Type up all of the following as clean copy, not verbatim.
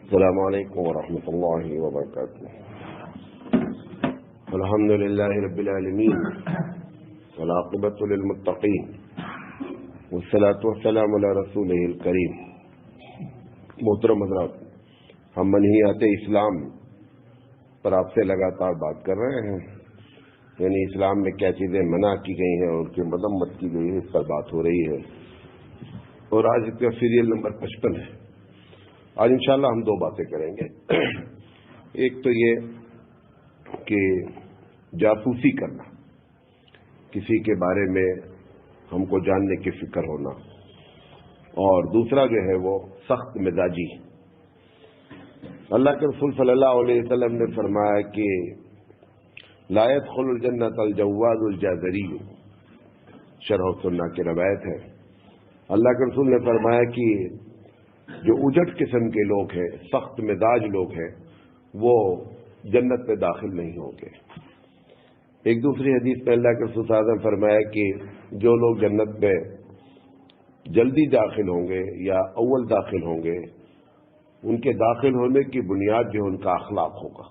السلام علیکم ورحمۃ اللہ وبرکاتہ. الحمد للہ رب العالمین والعاقبۃ للمتقین والصلاۃ والسلام علی رسولہ الکریم. محترم حضرات، ہم منہیات اسلام پر آپ سے لگاتار بات کر رہے ہیں، یعنی اسلام میں کیا چیزیں منع کی گئی ہیں اور ان کی مذمت کی گئی ہے، اس پر بات ہو رہی ہے. اور آج کا سیریل نمبر 55 ہے. آج انشاءاللہ ہم دو باتیں کریں گے. ایک تو یہ کہ جاسوسی کرنا، کسی کے بارے میں ہم کو جاننے کی فکر ہونا، اور دوسرا جو ہے وہ سخت مزاجی. اللہ کے رسول صلی اللہ علیہ وسلم نے فرمایا کہ لا يدخل الجنۃ الجواد الجازری، شرح سنہ کی روایت ہے. اللہ کے رسول نے فرمایا کہ جو اجٹ قسم کے لوگ ہیں، سخت مزاج لوگ ہیں، وہ جنت میں داخل نہیں ہوں گے. ایک دوسری حدیث میں اللہ کے رسول صلی اللہ علیہ وسلم نے فرمایا کہ جو لوگ جنت میں جلدی داخل ہوں گے یا اول داخل ہوں گے، ان کے داخل ہونے کی بنیاد جو ان کا اخلاق ہوگا.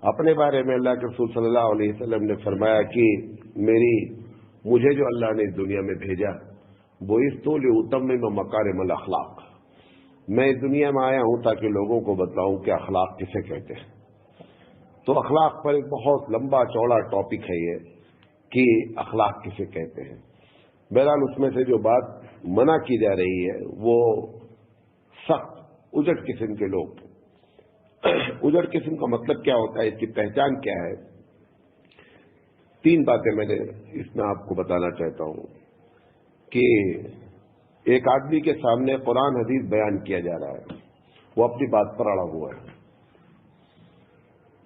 اپنے بارے میں اللہ کے رسول صلی اللہ علیہ وسلم نے فرمایا کہ مجھے جو اللہ نے اس دنیا میں بھیجا وہ اس طول اتمم مکارم الاخلاق، میں اس دنیا میں آیا ہوں تاکہ لوگوں کو بتلاؤں کہ اخلاق کسے کہتے ہیں. تو اخلاق پر ایک بہت لمبا چوڑا ٹاپک ہے یہ کہ اخلاق کسے کہتے ہیں. بہرحال اس میں سے جو بات منع کی جا رہی ہے وہ سخت اجٹ قسم کے لوگ. اجٹ قسم کا مطلب کیا ہوتا ہے، اس کی پہچان کیا ہے؟ تین باتیں میں نے اس میں آپ کو بتانا چاہتا ہوں. کہ ایک آدمی کے سامنے قرآن حدیث بیان کیا جا رہا ہے، وہ اپنی بات پر اڑا ہوا ہے،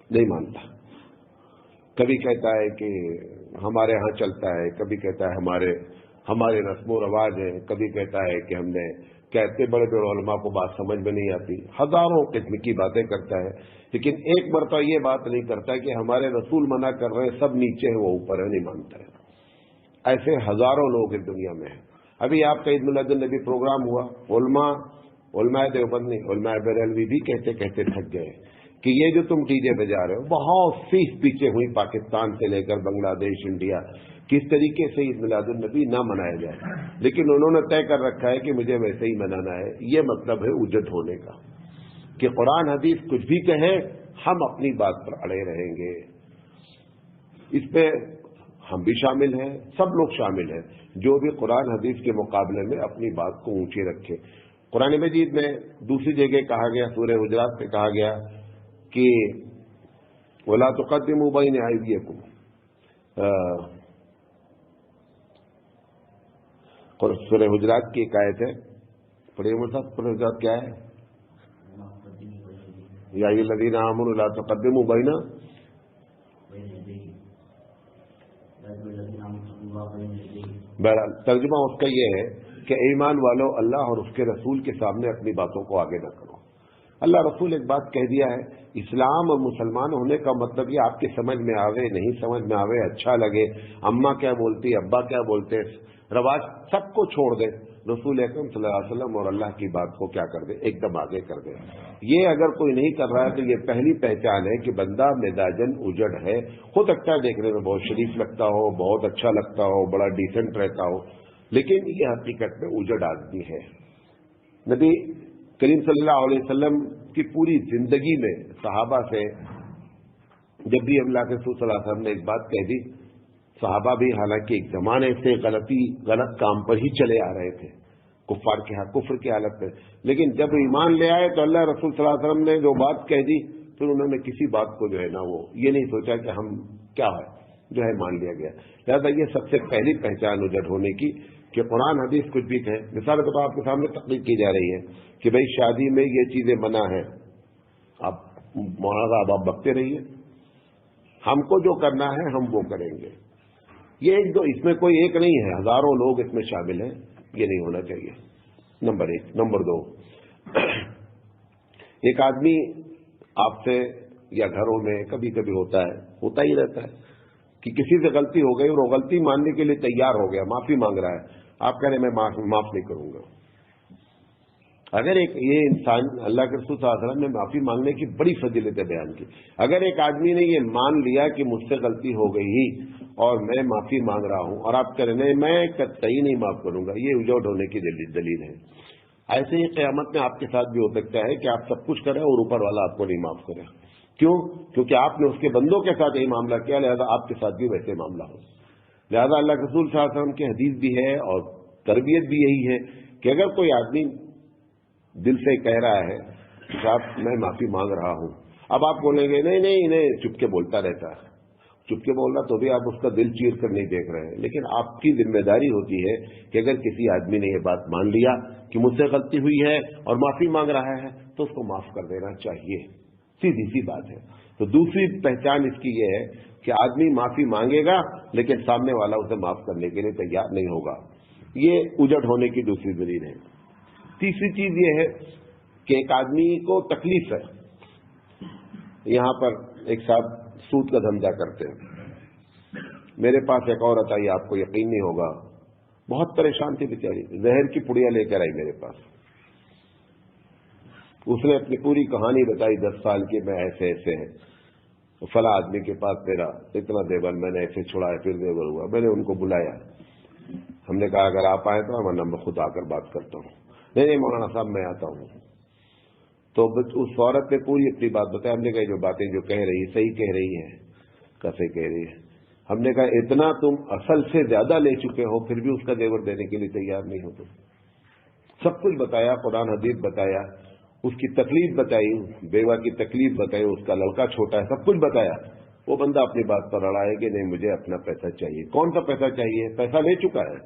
نہیں مانتا. کبھی کہتا ہے کہ ہمارے ہاں چلتا ہے، کبھی کہتا ہے ہمارے رسم و رواج ہیں، کبھی کہتا ہے کہ ہم نے کہتے بڑے بڑے علماء کو بات سمجھ میں نہیں آتی. ہزاروں قسم کی باتیں کرتا ہے، لیکن ایک مرتبہ یہ بات نہیں کرتا کہ ہمارے رسول منع کر رہے ہیں، سب نیچے ہیں وہ اوپر ہے، نہیں مانتا ہے. ایسے ہزاروں لوگ اس دنیا میں ہیں. ابھی آپ کا عید میلاد النبی پروگرام ہوا، علماء دیوبند نہیں، علماء بریلوی بھی کہتے کہتے تھک گئے کہ یہ جو تم ڈی جے بجا رہے ہو، بہت فیس پیچھے ہوئی پاکستان سے لے کر بنگلہ دیش، انڈیا، کس طریقے سے عید میلاد النبی نہ منایا جائے. لیکن انہوں نے طے کر رکھا ہے کہ مجھے ویسے ہی منانا ہے. یہ مطلب ہے اجٹ ہونے کا، کہ قرآن حدیث کچھ بھی کہے ہم اپنی بات پر اڑے رہیں گے. اس پہ ہم بھی شامل ہیں، سب لوگ شامل ہیں جو بھی قرآن حدیث کے مقابلے میں اپنی بات کو اونچی رکھے. قرآن مجید میں دوسری جگہ کہا گیا، سورہ حجرات میں کہا گیا کہ وَلَا تُقَدِّمُوا بَيْنَ أَيْدِيكُمْ. سورہ حجرات کی ایک آیت ہے، پڑھیے صاحب. سورہ حجرات کیا ہے؟ یا ایھا الذین آمنوا لا تقدموا بین. بہرحال ترجمہ اس کا یہ ہے کہ ایمان والو، اللہ اور اس کے رسول کے سامنے اپنی باتوں کو آگے نہ کرو. اللہ رسول ایک بات کہہ دیا ہے. اسلام اور مسلمان ہونے کا مطلب یہ آپ کی سمجھ میں آوے نہیں سمجھ میں آوے، اچھا لگے، اماں کیا بولتی، ابا کیا بولتے، رواج سب کو چھوڑ دے، رسول اکرم صلی اللہ علیہ وسلم اور اللہ کی بات کو کیا کر دے، ایک دم آگے کر دے. یہ اگر کوئی نہیں کر رہا ہے تو یہ پہلی پہچان ہے کہ بندہ مزاجن اجڑ ہے. ہو سکتا ہے دیکھنے میں بہت شریف لگتا ہو، بہت اچھا لگتا ہو، بڑا ڈیسنٹ رہتا ہو، لیکن یہ حقیقت میں اجڑ آدمی ہے. نبی کریم صلی اللہ علیہ وسلم کی پوری زندگی میں صحابہ سے جب بھی اللہ کے رسول صلی اللہ علیہ وسلم نے ایک بات کہہ دی، صحابہ بھی حالانکہ ایک زمانے سے غلط کام پر ہی چلے آ رہے تھے، کفر کی حالت میں، لیکن جب ایمان لے آئے تو اللہ رسول صلی اللہ علیہ وسلم نے جو بات کہہ دی، پھر انہوں نے کسی بات کو جو ہے نا وہ یہ نہیں سوچا کہ ہم کیا ہے، جو ہے مان لیا گیا. لہٰذا یہ سب سے پہلی پہچان اجٹ ہونے کی کہ قرآن حدیث کچھ بھی کہیں. مثال کے طور آپ کے سامنے تقریر کی جا رہی ہے کہ بھئی شادی میں یہ چیزیں منع ہیں، آپ مولانا آپ بکتے رہیے، ہم کو جو کرنا ہے ہم وہ کریں گے. یہ ایک دو، اس میں کوئی ایک نہیں ہے، ہزاروں لوگ اس میں شامل ہیں. یہ نہیں ہونا چاہیے، نمبر ایک. نمبر دو، ایک آدمی آپ سے یا گھروں میں کبھی کبھی ہوتا ہی رہتا ہے کہ کسی سے غلطی ہو گئی اور وہ غلطی ماننے کے لیے تیار ہو گیا، معافی مانگ رہا ہے، آپ کہہ رہے ہیں میں معاف نہیں کروں گا. اگر ایک یہ انسان اللہ کے رسول صلی اللہ علیہ وسلم نے معافی مانگنے کی بڑی فضیلتیں بیان کی. اگر ایک آدمی نے یہ مان لیا کہ مجھ سے غلطی ہو گئی ہی اور میں معافی مانگ رہا ہوں اور آپ کہہ رہے ہیں میں قطعی نہیں معاف کروں گا، یہ اجوٹ ہونے کی دلیل ہے. ایسے ہی قیامت میں آپ کے ساتھ بھی ہو سکتا ہے کہ آپ سب کچھ کریں اور اوپر والا آپ کو نہیں معاف کرے. کیوں؟ کیونکہ آپ نے اس کے بندوں کے ساتھ یہی معاملہ کیا، لہذا آپ کے ساتھ بھی ویسے معاملہ ہو. لہذا اللہ کے رسول صلی اللہ علیہ وسلم کی حدیث بھی ہے اور تربیت بھی یہی ہے کہ اگر کوئی آدمی دل سے کہہ رہا ہے کہ صاحب میں معافی مانگ رہا ہوں، اب آپ بولیں گے نہیں نہیں انہیں چپ کے بولتا رہتا ہے، چپ کے بول رہا تو بھی آپ اس کا دل چیر کر نہیں دیکھ رہے ہیں. لیکن آپ کی ذمہ داری ہوتی ہے کہ اگر کسی آدمی نے یہ بات مان لیا کہ مجھ سے غلطی ہوئی ہے اور معافی مانگ رہا ہے تو اس کو معاف کر دینا چاہیے. سیدھی سی بات ہے. تو دوسری پہچان اس کی یہ ہے کہ آدمی معافی مانگے گا لیکن سامنے والا اسے معاف کرنے کے لیے تیار نہیں ہوگا. یہ اجڑ ہونے کی دوسری دلیل ہے. تیسری چیز یہ ہے کہ ایک آدمی کو تکلیف ہے. یہاں پر ایک صاحب سود کا دھندا کرتے ہیں. میرے پاس ایک عورت آئی، آپ کو یقین نہیں ہوگا، بہت پریشان تھی بیچاری، زہر کی پڑیا لے کر آئی میرے پاس. اس نے اپنی پوری کہانی بتائی، 10 سال کی میں ایسے ایسے ہے، فلاں آدمی کے پاس میرا اتنا دیور میں نے ایسے چھڑایا، پھر دیور ہوا. میں نے ان کو بلایا، ہم نے کہا اگر آپ آئے تو ورنہ میں خود آ کر بات کرتا ہوں. نہیں مولانا صاحب میں آتا ہوں. تو اس عورت نے پوری اپنی بات بتائی. ہم نے کہا جو باتیں جو کہہ رہی ہے صحیح کہہ رہی ہے، کیسے کہہ رہی ہے. ہم نے کہا اتنا تم اصل سے زیادہ لے چکے ہو پھر بھی اس کا دیور دینے کے لیے تیار نہیں ہو. تم سب کچھ بتایا، قرآن حدیث بتایا، اس کی تکلیف بتائی، بیوہ کی تکلیف بتائی، اس کا لڑکا چھوٹا ہے، سب کچھ بتایا. وہ بندہ اپنی بات پر اڑا ہے کہ نہیں مجھے اپنا پیسہ چاہیے. کون سا پیسہ چاہیے؟ پیسہ لے چکا ہے،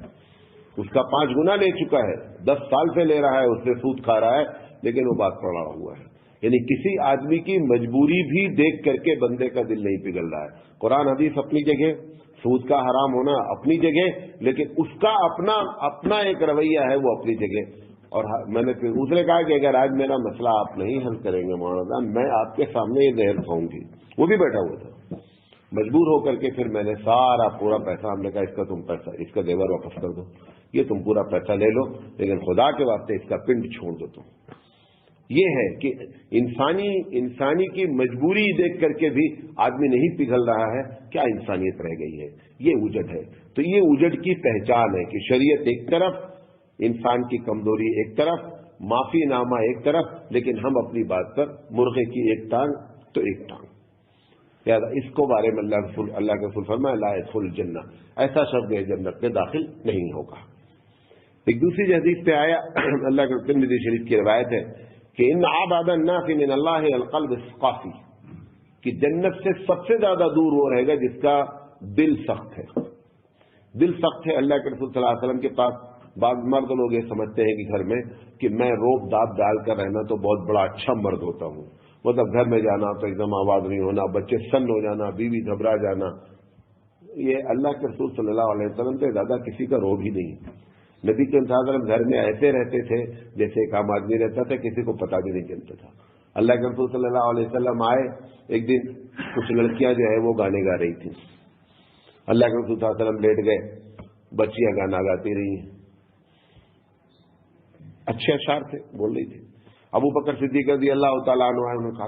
اس کا 5 گنا لے چکا ہے، 10 سال سے لے رہا ہے، اس سے سود کھا رہا ہے، لیکن وہ بات پر اڑا ہوا ہے. یعنی کسی آدمی کی مجبوری بھی دیکھ کر کے بندے کا دل نہیں پگھل رہا ہے. قرآن حدیث اپنی جگہ، سود کا حرام ہونا اپنی جگہ، لیکن اس کا اپنا ایک رویہ ہے وہ اپنی جگہ. اور میں نے پھر اس نے کہا کہ اگر آج میرا مسئلہ آپ نہیں حل کریں گے مولانا صاحب، میں آپ کے سامنے یہ زہر کھاؤں گی. وہ بھی بیٹھا ہوا تھا. مجبور ہو کر کے پھر میں نے سارا پورا پیسہ، ہم نے کہا اس کا تم پیسہ، اس کا دیور واپس کر دو، یہ تم پورا پیسہ لے لو، لیکن خدا کے واسطے اس کا پنڈ چھوڑ دو. تم یہ ہے کہ انسانی کی مجبوری دیکھ کر کے بھی آدمی نہیں پگھل رہا ہے. کیا انسانیت رہ گئی ہے؟ یہ اجڑ ہے. تو یہ اجڑ کی پہچان ہے کہ شریعت ایک طرف، انسان کی کمزوری ایک طرف، معافی نامہ ایک طرف، لیکن ہم اپنی بات پر مرغے کی ایک ٹانگ تو ایک ٹانگ. لہٰذا اس کو بارے میں اللہ کے رسول فرمایا لا يدخل الجنہ، ایسا شخص جنت میں داخل نہیں ہوگا. ایک دوسری حدیث پہ آیا، اللہ کے ترمذی شریف کی روایت ہے کہ ان ابعد الناس من اللہ القلب القاسي، کہ جنت سے سب سے زیادہ دور وہ رہے گا جس کا دل سخت ہے. دل سخت ہے. اللہ کے رسول صلی اللہ علیہ وسلم کے پاس بعض مرد لوگ یہ سمجھتے ہیں کہ گھر میں کہ میں روب داب ڈال کر رہنا تو بہت بڑا اچھا مرد ہوتا ہوں، مطلب گھر میں جانا تو ایک دم آواز نہیں ہونا، بچے سن ہو جانا، بیوی گھبرا جانا. یہ اللہ کے رسول صلی اللہ علیہ وسلم سے زیادہ کسی کا روب ہی نہیں. نبی کے صلی اللہ علیہ وسلم گھر میں ایسے رہتے تھے جیسے ایک عام آدمی رہتا تھا، کسی کو پتہ بھی نہیں چلتا تھا. اللہ کے رسول صلی اللہ علیہ وسلم آئے، ایک دن کچھ لڑکیاں جو ہے وہ گانے گا رہی تھیں. اللہ کے رسول صلی اللہ علیہ وسلم لیٹ گئے، بچیاں گانا گاتی رہی ہیں، اچھے اشعار تھے، بول رہی تھی. ابو بکر صدیق رضی اللہ تعالیٰ عنہ انہوں نے کہا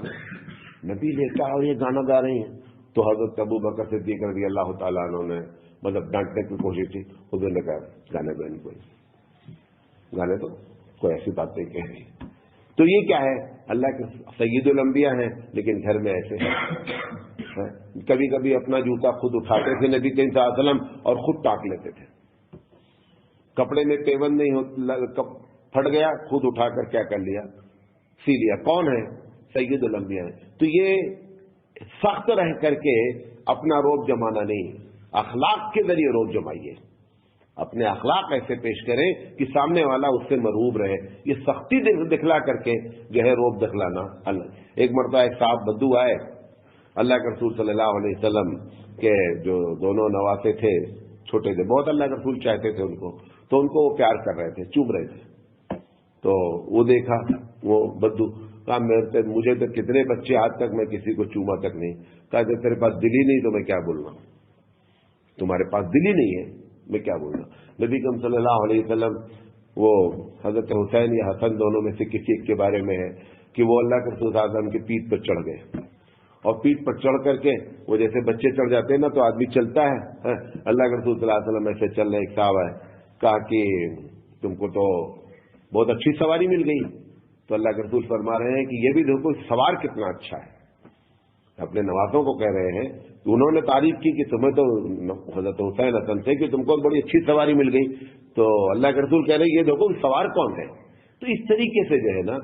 نبی لیٹا اور یہ گانا گا رہی ہیں. تو حضرت ابو بکر صدیق رضی اللہ تعالیٰ عنہ نے مطلب ڈانٹنے کی کوشش کی. حضور نے کہا گانے بہن گانے تو کوئی ایسی بات نہیں کہہ رہی. تو یہ کیا ہے؟ اللہ کے سید الانبیاء ہیں لیکن گھر میں ایسے ہیں. کبھی کبھی اپنا جوتا خود اٹھاتے تھے نبی کریم صلی اللہ علیہ وسلم اور خود ٹاک لیتے تھے. کپڑے میں پیون نہیں پھٹ گیا، خود اٹھا کر کیا کر لیا، سی لیا. کون ہے؟ سید الانبیاء ہے. تو یہ سخت رہ کر کے اپنا روب جمانا نہیں، اخلاق کے ذریعے روب جمائیے. اپنے اخلاق ایسے پیش کریں کہ سامنے والا اس سے مرعوب رہے. یہ سختی دکھلا کر کے جو ہے روب دکھلانا. ایک مرتبہ ایک صاحب بدو آئے، اللہ کے رسول صلی اللہ علیہ وسلم کے جو دونوں نواسے تھے، چھوٹے تھے بہت، اللہ کے رسول چاہتے تھے ان کو، تو ان کو وہ پیار کر رہے تھے، چوم رہے تھے. تو وہ دیکھا وہ بدو، کہا مجھے تو کتنے بچے آج تک میں کسی کو چوما تک نہیں. کہا جب تیرے پاس دل ہی نہیں تو میں کیا بولنا، تمہارے پاس دل ہی نہیں ہے میں کیا بولنا. نبی کریم صلی اللہ علیہ وسلم وہ حضرت حسین یا حسن دونوں میں سے کسی ایک کے بارے میں ہے کہ وہ اللہ کے رسول صلی اللہ علیہ وسلم کی پیٹھ پر چڑھ گئے، اور پیٹھ پر چڑھ کر کے وہ جیسے بچے چڑھ جاتے ہیں نا تو آدمی چلتا ہے، اللہ کے رسول صلی اللہ علیہ وسلم ایسے چل رہے، ایک صاحب ہے کہا کہ تم کو تو بہت اچھی سواری مل گئی، تو اللہ کے رسول فرما رہے ہیں کہ یہ بھی دیکھو سوار کتنا اچھا ہے، اپنے نوازوں کو کہہ رہے ہیں کہ انہوں نے تعریف کی کہ تمہیں تو حضرت حسین حسن سے کہ تم کو بڑی اچھی سواری مل گئی، تو اللہ کے رسول کہہ رہے ہیں یہ دیکھو سوار کون ہے۔ تو اس طریقے سے جو ہے نا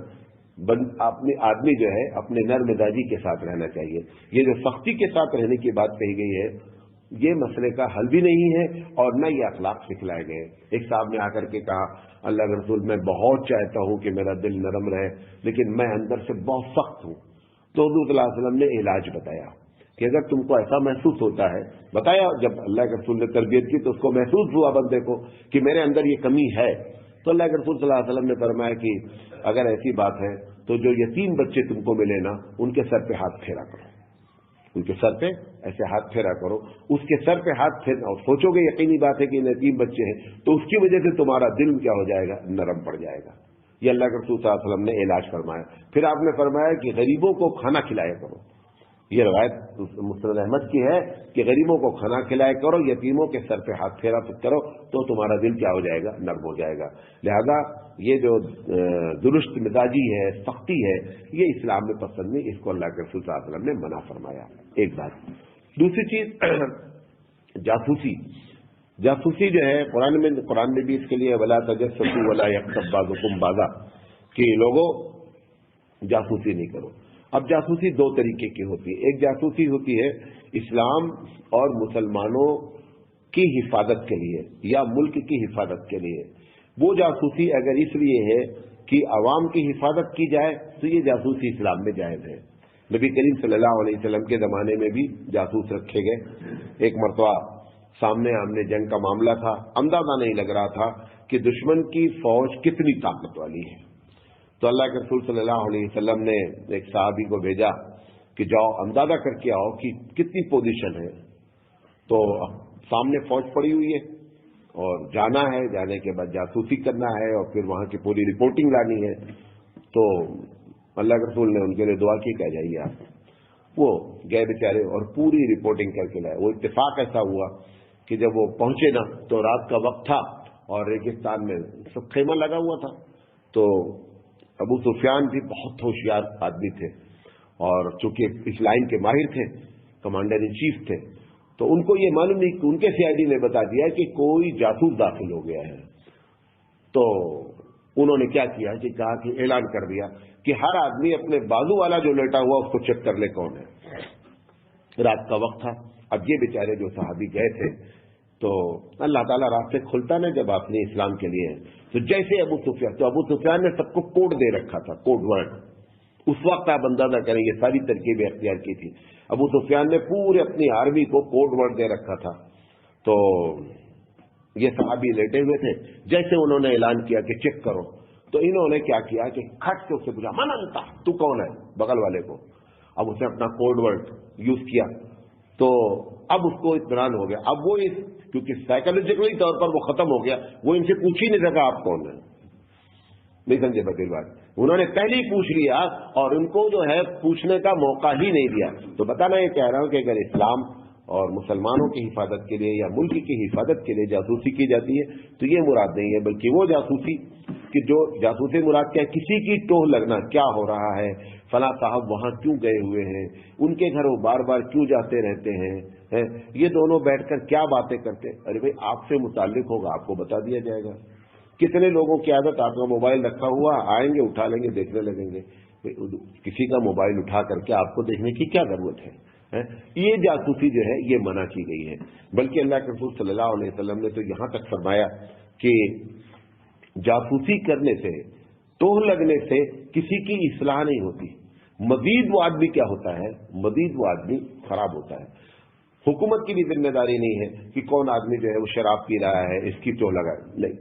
اپنے آدمی جو ہے اپنے نرم مزاجی کے ساتھ رہنا چاہیے۔ یہ جو سختی کے ساتھ رہنے کی بات کہی گئی ہے یہ مسئلے کا حل بھی نہیں ہے اور نہ یہ اخلاق سکھلائے گئے۔ ایک صاحب نے آ کر کے کہا اللہ کے رسول میں بہت چاہتا ہوں کہ میرا دل نرم رہے لیکن میں اندر سے بہت سخت ہوں، تو حضور صلی اللہ علیہ وسلم نے علاج بتایا کہ اگر تم کو ایسا محسوس ہوتا ہے، بتایا جب اللہ کے رسول نے تربیت کی تو اس کو محسوس ہوا بندے کو کہ میرے اندر یہ کمی ہے، تو اللہ کے رسول صلی اللہ علیہ وسلم نے فرمایا کہ اگر ایسی بات ہے تو جو یتیم بچے تم کو ملے نا ان کے سر پہ ہاتھ پھیرا کرو، ان کے سر پہ ایسے ہاتھ پھیرا کرو، اس کے سر پہ ہاتھ پھیرنا اور سوچو گے یقینی بات ہے کہ یتیم بچے ہیں تو اس کی وجہ سے تمہارا دل کیا ہو جائے گا، نرم پڑ جائے گا۔ یہ اللہ کے رسول صلی اللہ علیہ وسلم نے علاج فرمایا۔ پھر آپ نے فرمایا کہ غریبوں کو کھانا کھلایا کرو، یہ روایت مسند احمد کی ہے کہ غریبوں کو کھانا کھلایا کرو، یتیموں کے سر پہ ہاتھ پھیرا کرو تو تمہارا دل کیا ہو جائے گا، نرم ہو جائے گا۔ لہذا یہ جو درست مزاجی ہے، سختی ہے، یہ اسلام میں پسند نہیں، اس کو اللہ کے رسول صلی اللہ علیہ وسلم نے منع فرمایا۔ ایک بات۔ دوسری چیز جاسوسی جو ہے قرآن میں بھی اس کے لیے ولا تجسسوا ولا یغتب بعضکم بعضا کہ لوگوں جاسوسی نہیں کرو۔ اب جاسوسی دو طریقے کی ہوتی ہے، ایک جاسوسی ہوتی ہے اسلام اور مسلمانوں کی حفاظت کے لیے یا ملک کی حفاظت کے لیے۔ وہ جاسوسی اگر اس لیے ہے کہ عوام کی حفاظت کی جائے تو یہ جاسوسی اسلام میں جائز ہے۔ نبی کریم صلی اللہ علیہ وسلم کے زمانے میں بھی جاسوس رکھے گئے۔ ایک مرتبہ سامنے آمنے جنگ کا معاملہ تھا، اندازہ نہیں لگ رہا تھا کہ دشمن کی فوج کتنی طاقت والی ہے، تو اللہ کے رسول صلی اللہ علیہ وسلم نے ایک صحابی کو بھیجا کہ جاؤ اندازہ کر کے آؤ کہ کتنی پوزیشن ہے۔ تو سامنے فوج پڑی ہوئی ہے اور جانا ہے، جانے کے بعد جاسوسی کرنا ہے اور پھر وہاں کی پوری رپورٹنگ لانی ہے۔ تو اللہ کے رسول نے ان کے لیے دعا کی کہ جائیے آپ۔ وہ گئے بیچارے اور پوری رپورٹنگ کر کے لائے۔ وہ اتفاق ایسا ہوا کہ جب وہ پہنچے نا تو رات کا وقت تھا اور ریگستان میں سب خیمہ لگا ہوا تھا، تو ابو سفیان بھی بہت ہوشیار آدمی تھے اور چونکہ اس لائن کے ماہر تھے، کمانڈر ان چیف تھے، تو ان کو یہ معلوم نہیں کہ ان کے سی آئی ڈی نے بتا دیا کہ کوئی جاسوس داخل ہو گیا ہے۔ تو انہوں نے کیا کیا کہ کہا کہ اعلان کر دیا کہ ہر آدمی اپنے بازو والا جو لیٹا ہوا اس کو چیک کر لے کون ہے۔ رات کا وقت تھا، اب یہ بیچارے جو صحابی گئے تھے تو اللہ تعالیٰ راستے کھلتا نا جب آپ نے اسلام کے لیے، تو جیسے ابو سفیان نے سب کو کوڈ دے رکھا تھا، کوڈ ورڈ۔ اس وقت آپ اندازہ کریں یہ ساری ترکیبیں اختیار کی تھی۔ ابو سفیان نے پورے اپنی آرمی کو کوڈ ورڈ دے رکھا تھا۔ تو یہ صحابی لیٹے ہوئے تھے، جیسے انہوں نے اعلان کیا کہ چیک کرو تو انہوں نے کیا کیا کہ کھٹ سے اس سے پوچھا من انتا، تو کون ہے، بغل والے کو۔ اب اسے اپنا کوڈ ورڈ یوز کیا تو اب اس کو اطمینان ہو گیا۔ اب وہ کیونکہ سائیکولوجیکلی طور پر وہ ختم ہو گیا، وہ ان سے پوچھ ہی نہیں سکا آپ کون ہیں۔ نہیں سمجھے بکیل بات، انہوں نے پہلے ہی پوچھ لیا اور ان کو جو ہے پوچھنے کا موقع ہی نہیں دیا۔ تو بتانا یہ کہہ رہا ہوں کہ اگر اسلام اور مسلمانوں کی حفاظت کے لیے یا ملک کی حفاظت کے لیے جاسوسی کی جاتی ہے تو یہ مراد نہیں ہے، بلکہ وہ جاسوسی کہ جو جاسوسی مراد کیا ہے، کسی کی ٹوہ لگنا، کیا ہو رہا ہے، فلاں صاحب وہاں کیوں گئے ہوئے ہیں، ان کے گھر وہ بار بار کیوں جاتے رہتے ہیں، یہ دونوں بیٹھ کر کیا باتیں کرتے ہیں۔ ارے بھائی آپ سے متعلق ہوگا، آپ کو بتا دیا جائے گا۔ کتنے لوگوں کی عادت، آپ کا موبائل رکھا ہوا، آئیں گے اٹھا لیں گے دیکھنے لگیں گے۔ کسی کا موبائل اٹھا کر کے آپ کو دیکھنے کی کیا ضرورت ہے؟ یہ جاسوسی جو ہے یہ منع کی گئی ہے۔ بلکہ اللہ کے رسول صلی اللہ علیہ وسلم نے تو یہاں تک فرمایا کہ جاسوسی کرنے سے، ٹوہ لگنے سے کسی کی اصلاح نہیں ہوتی، مزید وہ آدمی کیا ہوتا ہے، مزید وہ آدمی خراب ہوتا ہے۔ حکومت کی بھی ذمہ داری نہیں ہے کہ کون آدمی جو ہے وہ شراب پی رہا ہے اس کی ٹوہ لگائے، نہیں،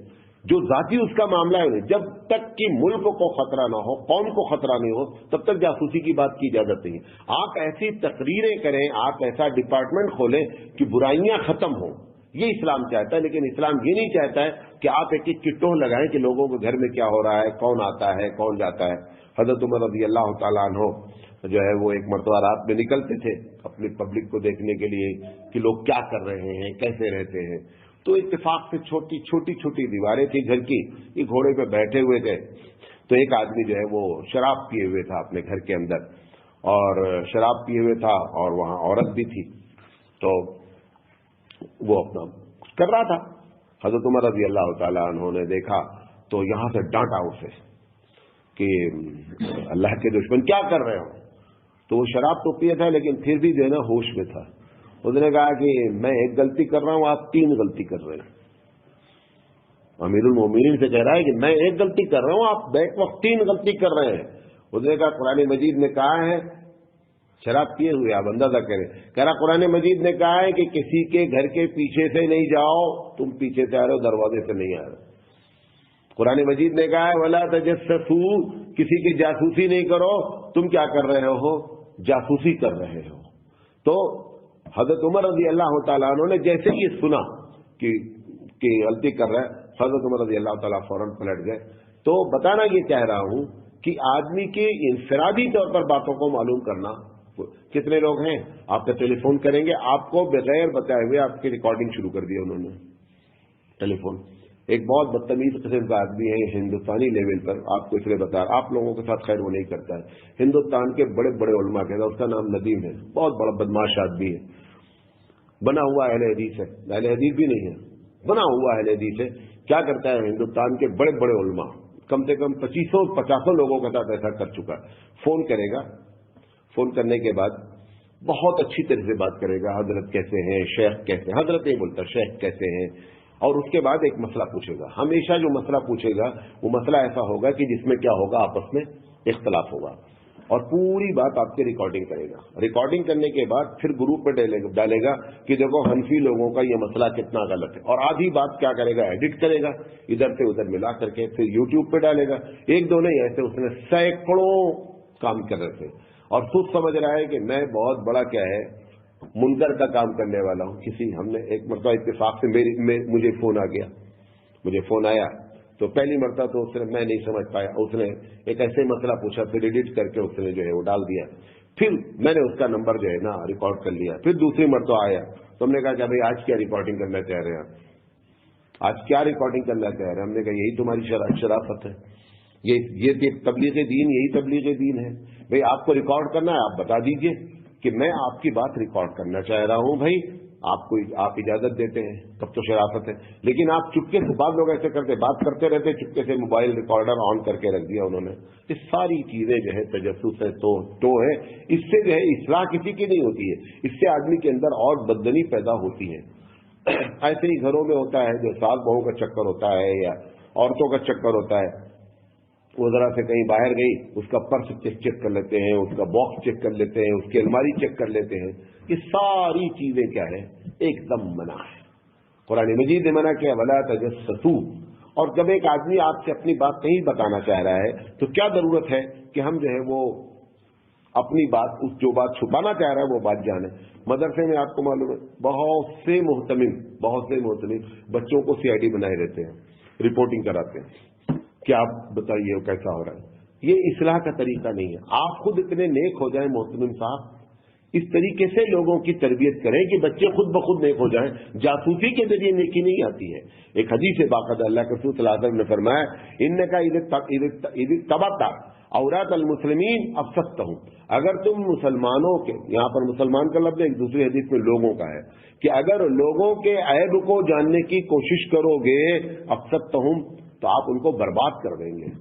جو ذاتی اس کا معاملہ ہے، جب تک کہ ملک کو خطرہ نہ ہو، قوم کو خطرہ نہیں ہو، تب تک جاسوسی کی بات کی اجازت نہیں ہے۔ آپ ایسی تقریریں کریں، آپ ایسا ڈپارٹمنٹ کھولیں کہ برائیاں ختم ہوں، یہ اسلام چاہتا ہے، لیکن اسلام یہ نہیں چاہتا ہے کہ آپ ایک ایک ٹوہ لگائیں کہ لوگوں کے گھر میں کیا ہو رہا ہے، کون آتا ہے کون جاتا ہے۔ حضرت عمر رضی اللہ تعالیٰ عنہ جو ہے وہ ایک مرتبہ رات میں نکلتے تھے اپنی پبلک کو دیکھنے کے لیے کہ لوگ کیا کر رہے ہیں، کیسے رہتے ہیں، تو اتفاق سے چھوٹی چھوٹی دیواریں تھی گھر کی، یہ گھوڑے پہ بیٹھے ہوئے تھے، تو ایک آدمی جو ہے وہ شراب پیے ہوئے تھا اپنے گھر کے اندر، اور شراب پیے ہوئے تھا اور وہاں عورت بھی تھی، تو وہ اپنا کچھ کر رہا تھا۔ حضرت عمر رضی اللہ تعالیٰ عنہ نے دیکھا تو یہاں سے ڈانٹا اسے کہ اللہ کے دشمن کیا کر رہے ہو؟ تو وہ شراب تو پیا تھا لیکن پھر بھی جو ہے نا ہوش میں تھا۔ اس نے کہا کہ میں ایک غلطی کر رہا ہوں، آپ 3 غلطی کر رہے ہیں۔ امیر المومنین سے کہہ رہا ہے کہ میں ایک غلطی کر رہا ہوں، آپ بیک وقت 3 غلطی کر رہے ہیں۔ اس نے کہا قرآن مجید نے کہا ہے، شراب پیے ہوئے آپ اندازہ کریں، کہہ رہا قرآن مجید نے کہا ہے کہ کسی کے گھر کے پیچھے سے نہیں جاؤ، تم پیچھے سے آ رہے ہو، دروازے سے نہیں آ رہے۔ قرآن مجید نے کہا ہے وَلَا تَجَسَّسُوا، کسی کی جاسوسی نہیں کرو، تم کیا کر رہے ہو؟ جاسوسی کر رہے ہو۔ تو حضرت عمر رضی اللہ تعالیٰ عنہ نے جیسے یہ سنا کہ غلطی کر رہا ہے، حضرت عمر رضی اللہ تعالیٰ فوراً پلٹ گئے۔ تو بتانا یہ کہہ رہا ہوں کہ آدمی کے انفرادی طور پر باتوں کو معلوم کرنا، کتنے لوگ ہیں آپ کا ٹیلی فون کریں گے، آپ کو بغیر بتائے ہوئے آپ کی ریکارڈنگ شروع کر دی انہوں نے ٹیلی فون۔ ایک بہت بدتمیز قسم کا آدمی ہے ہندوستانی لیول پر، آپ کو اس لیے بتا رہا، آپ لوگوں کے ساتھ خیر وہ نہیں کرتا ہے، ہندوستان کے بڑے بڑے علماء کے، اس کا نام ندیم ہے، بہت بڑا بدماش آدمی ہے، بنا ہوا اہل حدیث ہے، اہل حدیث بھی نہیں ہے، بنا ہوا اہل حدیث ہے۔ کیا کرتا ہے ہندوستان کے بڑے بڑے علماء، کم سے کم 2500-50 لوگوں کے ساتھ ایسا کر چکا ہے، فون کرے گا، فون کرنے کے بعد بہت اچھی طرح سے بات کرے گا، حضرت کیسے ہیں، شیخ کیسے ہیں، حضرت نہیں بولتا، شیخ کیسے ہیں، اور اس کے بعد ایک مسئلہ پوچھے گا۔ ہمیشہ جو مسئلہ پوچھے گا وہ مسئلہ ایسا ہوگا کہ جس میں کیا ہوگا، آپس میں اختلاف ہوگا، اور پوری بات آپ کی ریکارڈنگ کرے گا۔ ریکارڈنگ کرنے کے بعد پھر گروپ پہ ڈالے گا کہ دیکھو حنفی لوگوں کا یہ مسئلہ کتنا غلط ہے، اور آدھی بات کیا کرے گا، ایڈٹ کرے گا ادھر سے ادھر ملا کر کے، پھر یوٹیوب پہ ڈالے گا۔ ایک دو نہیں، ایسے اس نے سینکڑوں کام کر رہے تھے، اور خود سمجھ رہا ہے کہ میں بہت بڑا کیا ہے منکر کا کام کرنے والا ہوں۔ ہم نے ایک مرتبہ اتفاق سے مجھے فون آیا تو پہلی مرتبہ تو اس نے میں نہیں سمجھ پایا، اس نے ایک ایسے مسئلہ پوچھا، پھر ایڈٹ کر کے اس نے جو ہے وہ ڈال دیا، پھر میں نے اس کا نمبر جو ہے نا ریکارڈ کر لیا۔ پھر دوسری مرتبہ آیا تو ہم نے کہا کہ بھائی آج کیا ریکارڈنگ کرنا چاہ رہے ہیں، آج کیا ریکارڈنگ کرنا چاہ رہے ہیں؟ ہم نے کہا یہی تمہاری شرافت ہے، یہ تبلیغ دین، یہی تبلیغ دین ہے بھائی، آپ کو ریکارڈ کرنا ہے، آپ بتا دیجئے کہ میں آپ کی بات ریکارڈ کرنا چاہ رہا ہوں، بھائی آپ اجازت دیتے ہیں تب تو شرافت ہے۔ لیکن آپ چپکے سے، بعض لوگ ایسے کرتے، بات کرتے رہتے، چپکے سے موبائل ریکارڈر آن کر کے رکھ دیا انہوں نے۔ یہ ساری چیزیں جو ہے تجسس ہے، تو ہے، اس سے جو ہے اصلاح کسی کی نہیں ہوتی ہے، اس سے آدمی کے اندر اور بددنی پیدا ہوتی ہے۔ ایسے ہی گھروں میں ہوتا ہے، جو ساس بہو کا چکر ہوتا ہے یا عورتوں کا چکر ہوتا ہے، وہ ذرا سے کہیں باہر گئی، اس کا پرس چیک کر لیتے ہیں، اس کا باکس چیک کر لیتے ہیں، اس کی الماری چیک کر لیتے ہیں۔ یہ ساری چیزیں کیا ہے، ایک دم منع ہے۔ قرآن مجید نے منع کیا وَلَا تَجَسَّسُوا، اور جب ایک آدمی آپ سے اپنی بات نہیں بتانا چاہ رہا ہے تو کیا ضرورت ہے کہ ہم جو ہے وہ اپنی بات، جو بات چھپانا چاہ رہا ہے وہ بات جانیں۔ مدرسے میں آپ کو معلوم ہے بہت سے محتمم بچوں کو CID بنائے رہتے ہیں، رپورٹنگ کراتے ہیں کہ آپ بتائیے وہ کیسا ہو رہا ہے۔ یہ اصلاح کا طریقہ نہیں ہے۔ آپ خود اتنے نیک ہو جائیں محتمم صاحب، اس طریقے سے لوگوں کی تربیت کریں کہ بچے خود بخود نیک ہو جائیں۔ جاسوسی کے ذریعے نیکی نہیں آتی ہے۔ ایک حدیث باقاعدہ اللہ کے رسول صلی اللہ علیہ وسلم نے فرمایا انکا اذ تبعت عورات المسلمین افسدتہم، اگر تم مسلمانوں کے، یہاں پر مسلمان کا لفظ ایک دوسری حدیث میں لوگوں کا ہے، کہ اگر لوگوں کے عیب کو جاننے کی کوشش کرو گے افسدتہم، تو آپ ان کو برباد کر دیں گے۔